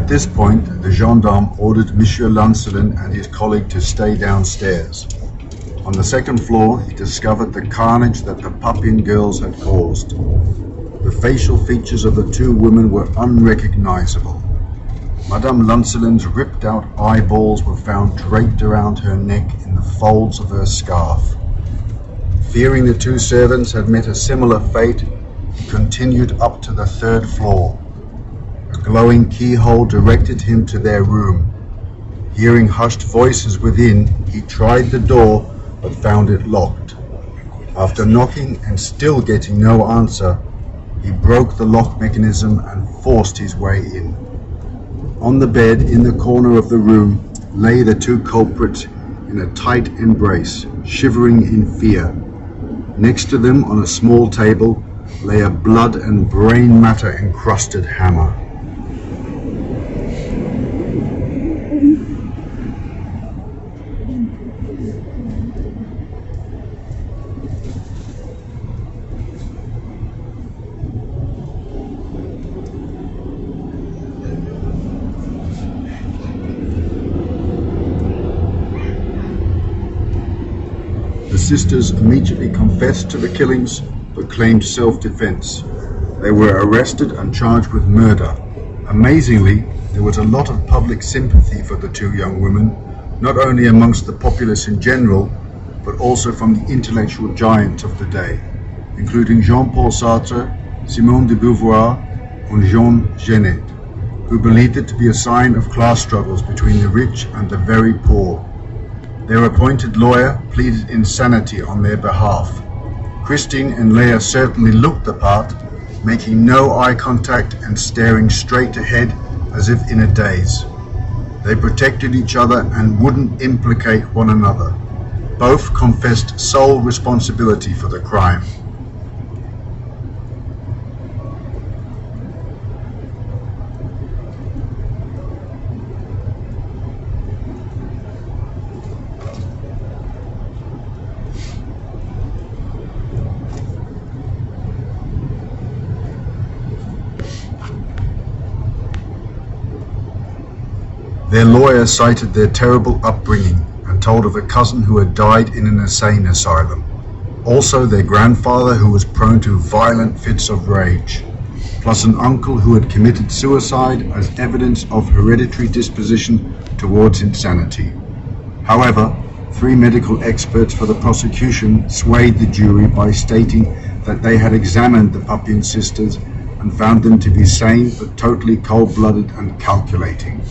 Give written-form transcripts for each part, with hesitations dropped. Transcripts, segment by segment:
At this point, the gendarme ordered Monsieur Lancelin and his colleague to stay downstairs. On the second floor, he discovered the carnage that the Papin girls had caused. The facial features of the two women were unrecognizable. Madame Lancelin's ripped-out eyeballs were found draped around her neck in the folds of her scarf. Fearing the two servants had met a similar fate, he continued up to the third floor. A glowing keyhole directed him to their room. Hearing hushed voices within, he tried the door but found it locked. After knocking and still getting no answer, he broke the lock mechanism and forced his way in. On the bed in the corner of the room lay the two culprits in a tight embrace, shivering in fear. Next to them on a small table lay a blood and brain matter encrusted hammer. The sisters immediately confessed to the killings, but claimed self-defense. They were arrested and charged with murder. Amazingly, there was a lot of public sympathy for the two young women, not only amongst the populace in general, but also from the intellectual giants of the day, including Jean-Paul Sartre, Simone de Beauvoir, and Jean Genet, who believed it to be a sign of class struggles between the rich and the very poor. Their appointed lawyer pleaded insanity on their behalf. Christine and Leah certainly looked the part, making no eye contact and staring straight ahead as if in a daze. They protected each other and wouldn't implicate one another. Both confessed sole responsibility for the crime. Their lawyer cited their terrible upbringing and told of a cousin who had died in an insane asylum. Also their grandfather who was prone to violent fits of rage, plus an uncle who had committed suicide as evidence of hereditary disposition towards insanity. However, 3 medical experts for the prosecution swayed the jury by stating that they had examined the Papin sisters and found them to be sane but totally cold-blooded and calculating,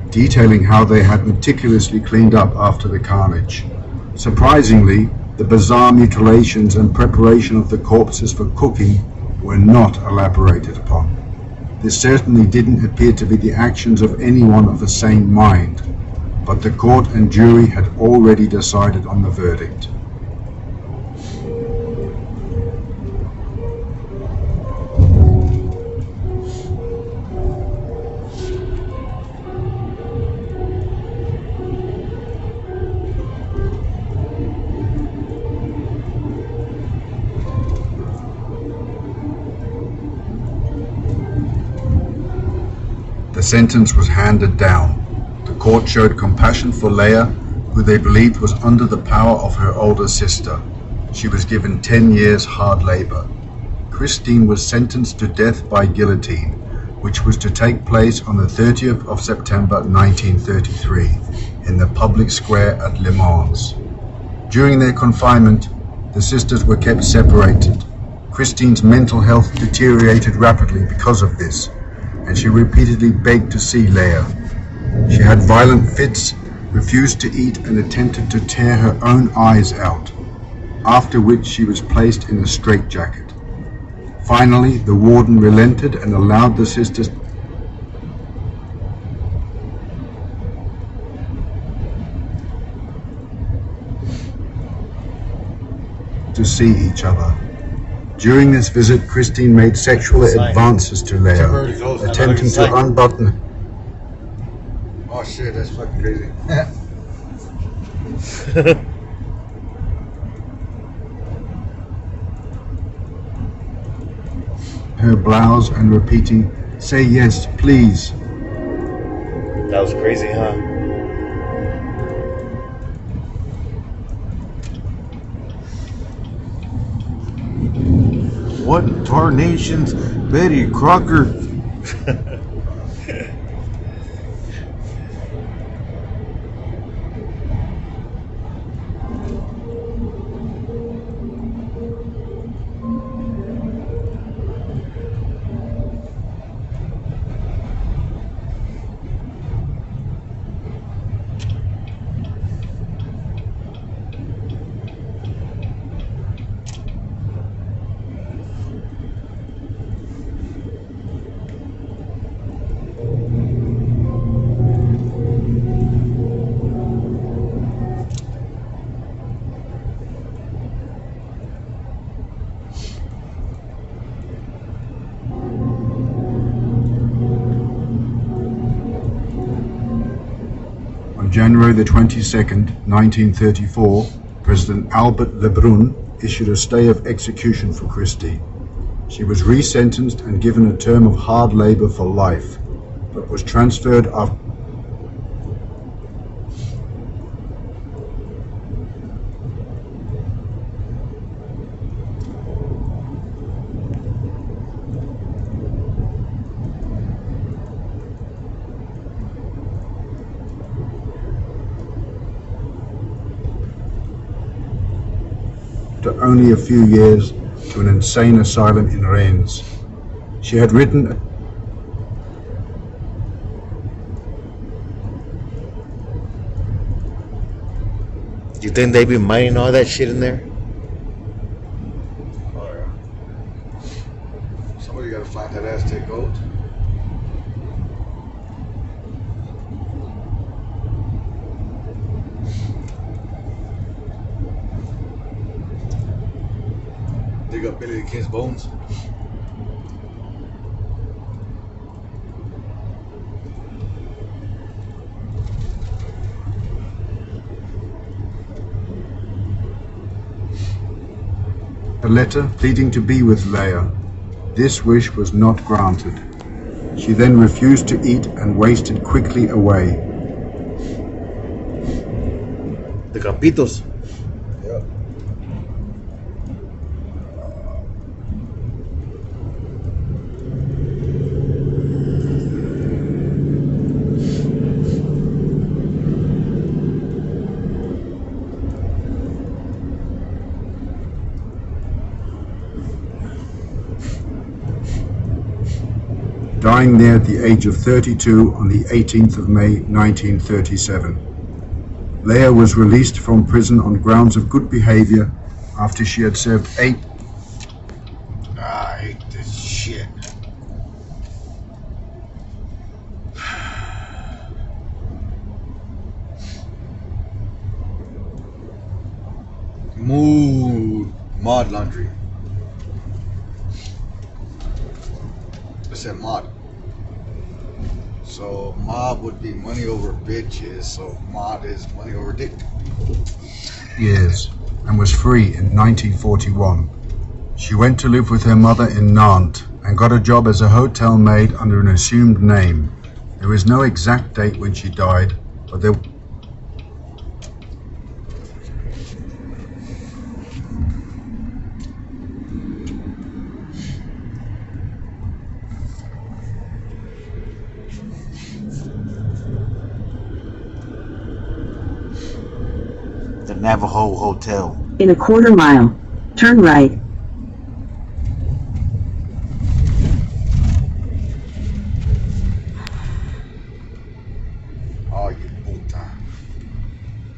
detailing how they had meticulously cleaned up after the carnage. Surprisingly, the bizarre mutilations and preparation of the corpses for cooking were not elaborated upon. This certainly didn't appear to be the actions of anyone of a sane mind, but the court and jury had already decided on the verdict. The sentence was handed down. The court showed compassion for Leah, who they believed was under the power of her older sister. She was given 10 years hard labor. Christine was sentenced to death by guillotine, which was to take place on the 30th of September 1933 in the public square at Le Mans. During their confinement, the sisters were kept separated. Christine's mental health deteriorated rapidly because of this, and she repeatedly begged to see Leah. She had violent fits, refused to eat, and attempted to tear her own eyes out, after which she was placed in a straitjacket. Finally, the warden relented and allowed the sisters to see each other. During this visit, Christine made sexual advances to Leah, attempting to unbutton. Oh shit, that's fucking crazy. Her blouse and repeating, "Say yes, please." That was crazy, huh? What in tarnations, Betty Crocker? On January the 22nd, 1934, President Albert Lebrun issued a stay of execution for Christie. She was resentenced and given a term of hard labor for life, but was transferred after only a few years to an insane asylum in Rennes. She had written You think they be mining all that shit in there? Oh yeah. Somebody gotta find that Aztec gold. Dig up Billy the Kid's bones. A letter pleading to be with Leia. This wish was not granted. She then refused to eat and wasted quickly away. The Campitos. Yep. Dying there at the age of 32 on the 18th of May 1937. Leia was released from prison on grounds of good behavior after she had served 8. I hate this shit. Mood mod laundry. I said mod. So mob would be money over bitches, so mod is money over dick. Years, and was free in 1941. She went to live with her mother in Nantes and got a job as a hotel maid under an assumed name. There is no exact date when she died, but there The Navajo Hotel. In a quarter mile, turn right. Oh, you puta.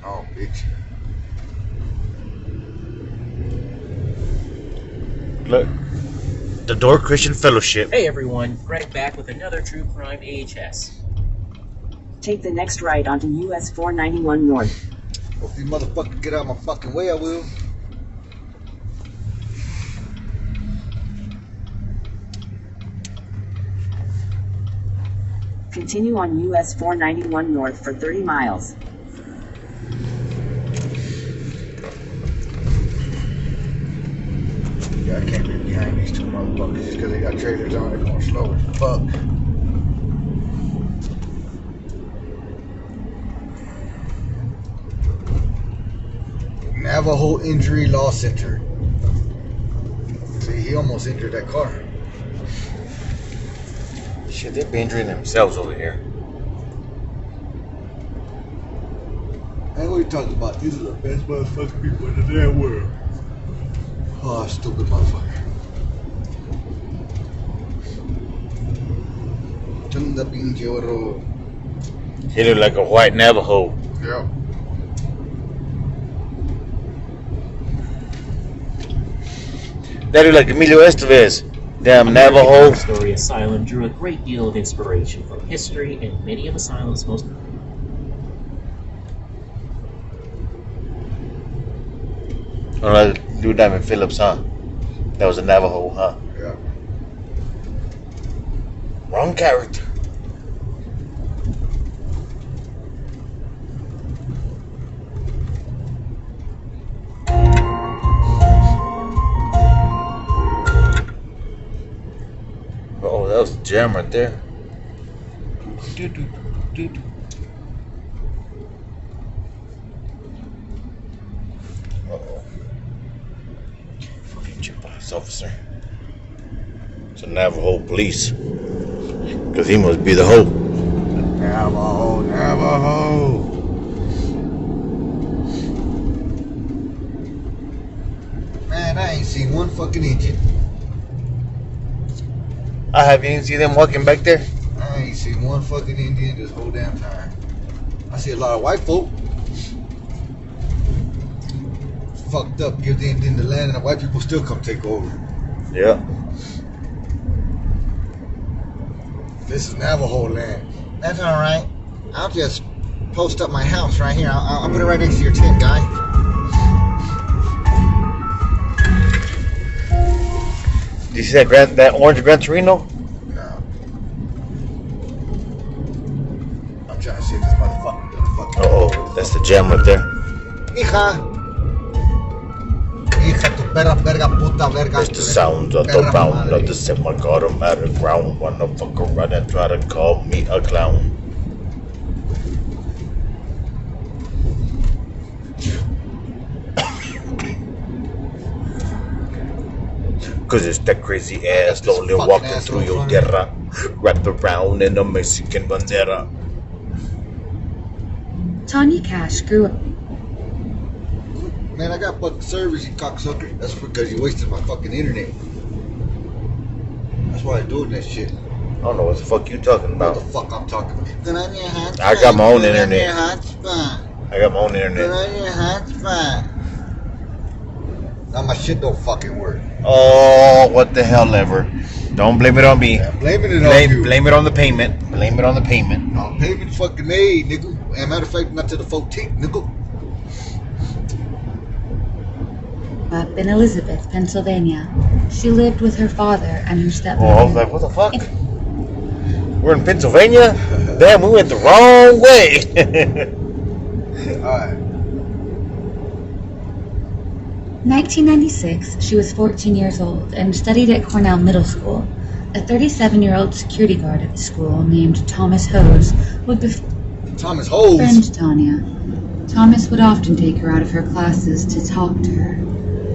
Oh, bitch. Look. The Door Christian Fellowship. Hey everyone, Greg back with another True Crime AHS. Take the next right onto US 491 North. Well, if you motherfucker get out of my fucking way, I will. Continue on US 491 North for 30 miles. Yeah, I can't be behind these two motherfuckers just because they got trailers on. They're going slow as fuck. Navajo Injury Law Center. See, he almost injured that car. Shit, they'd be injuring themselves over here. Hey, what are you talking about? These are the best motherfucking people in the damn world. Oh, stupid motherfucker. Chanda pinche oro. He looked like a white Navajo. Yeah. That looked like Emilio Estevez. Damn Navajo. Story Asylum drew a great deal of inspiration from history and many of Asylum's most Oh, like Lou Diamond Phillips, huh? That was a Navajo, huh? Yeah. Wrong character. Oh, that was a jam right there. Uh-oh. Fucking chip police officer. It's a Navajo police. Because he must be the hoe. Navajo, Navajo. Man, I ain't seen one fucking Indian. I haven't seen them walking back there. I ain't seen one fucking Indian this whole damn time. I see a lot of white folk. Fucked up, give the Indian the land and the white people still come take over. Yeah. This is Navajo land. That's alright. I'll just post up my house right here. I'll put it right next to your tent, guy. Did you see that orange Gran Torino? No. I'm trying to see if this motherfucker. Oh, that's the jam right there. Hija. Hija, tu perra, verga, puta, verga. It's the sound of the bound of the semi-automatic ground. Wanna fuck around and try to call me a clown. Cause it's that crazy ass slowly walking through your tierra, wrapped around in a Mexican bandera. Tanya Cash grew up. Man, I got fucking service, you cocksucker. That's because you wasted my fucking internet. That's why I'm doing that shit. I don't know what the fuck you talking What about. the fuck I'm talking about? Then on your hotspot. I got my own internet. Then on your hotspot. I got my own Then internet. on your hotspot. Now my shit don't fucking work. Oh, what the hell ever. Don't blame it on me. I'm blaming it on you. Blame it on the payment. Blame it on the payment. No, payment fucking made, nigga. And matter of fact, not to the 14th, nigga. Up in Elizabeth, Pennsylvania. She lived with her father and her stepmother. Oh, I was like, what the fuck? We're in Pennsylvania? Damn, we went the wrong way. Alright. 1996, she was 14 years old and studied at Cornell Middle School. A 37-year-old security guard at the school named Thomas Hose would Thomas Hose. befriend Tanya. Thomas would often take her out of her classes to talk to her.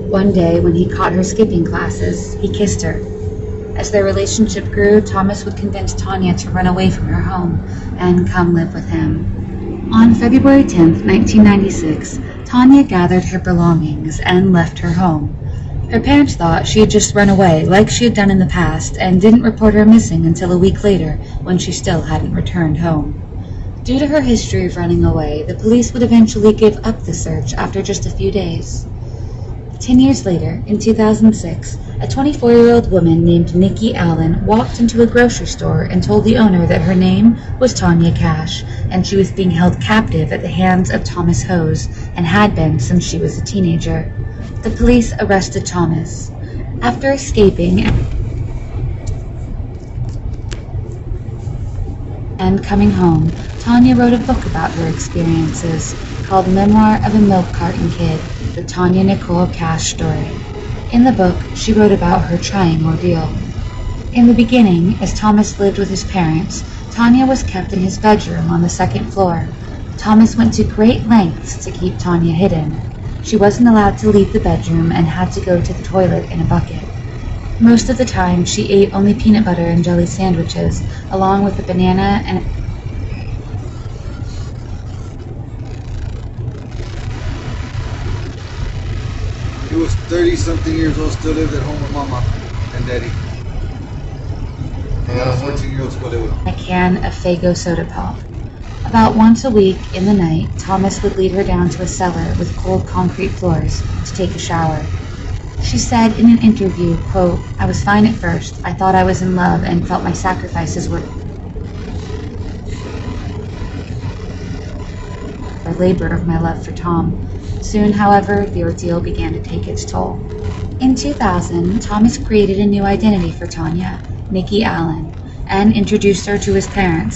One day, when he caught her skipping classes, he kissed her. As their relationship grew, Thomas would convince Tanya to run away from her home and come live with him. On February 10th, 1996, Tanya gathered her belongings and left her home. Her parents thought she had just run away, like she had done in the past, and didn't report her missing until a week later, when she still hadn't returned home. Due to her history of running away, the police would eventually give up the search after just a few days. 10 years later, in 2006, a 24-year-old woman named Nikki Allen walked into a grocery store and told the owner that her name was Tanya Cash, and she was being held captive at the hands of Thomas Hose, and had been since she was a teenager. The police arrested Thomas. After escaping and coming home, Tanya wrote a book about her experiences called Memoir of a Milk Carton Kid, the Tanya Nicole Cash story. In the book, she wrote about her trying ordeal. In the beginning, as Thomas lived with his parents, Tanya was kept in his bedroom on the second floor. Thomas went to great lengths to keep Tanya hidden. She wasn't allowed to leave the bedroom and had to go to the toilet in a bucket. Most of the time, she ate only peanut butter and jelly sandwiches, along with a banana and He was 30-something years old, still lived at home with Mama and Daddy. I got a 14-year-old to go live with him. a can of Faygo soda pop. About once a week in the night, Thomas would lead her down to a cellar with cold concrete floors to take a shower. She said in an interview, quote, "I was fine at first. I thought I was in love and felt my sacrifices were a labor of my love for Tom. Soon, however, the ordeal began to take its toll. In 2000, Thomas created a new identity for Tanya, Nikki Allen, and introduced her to his parents,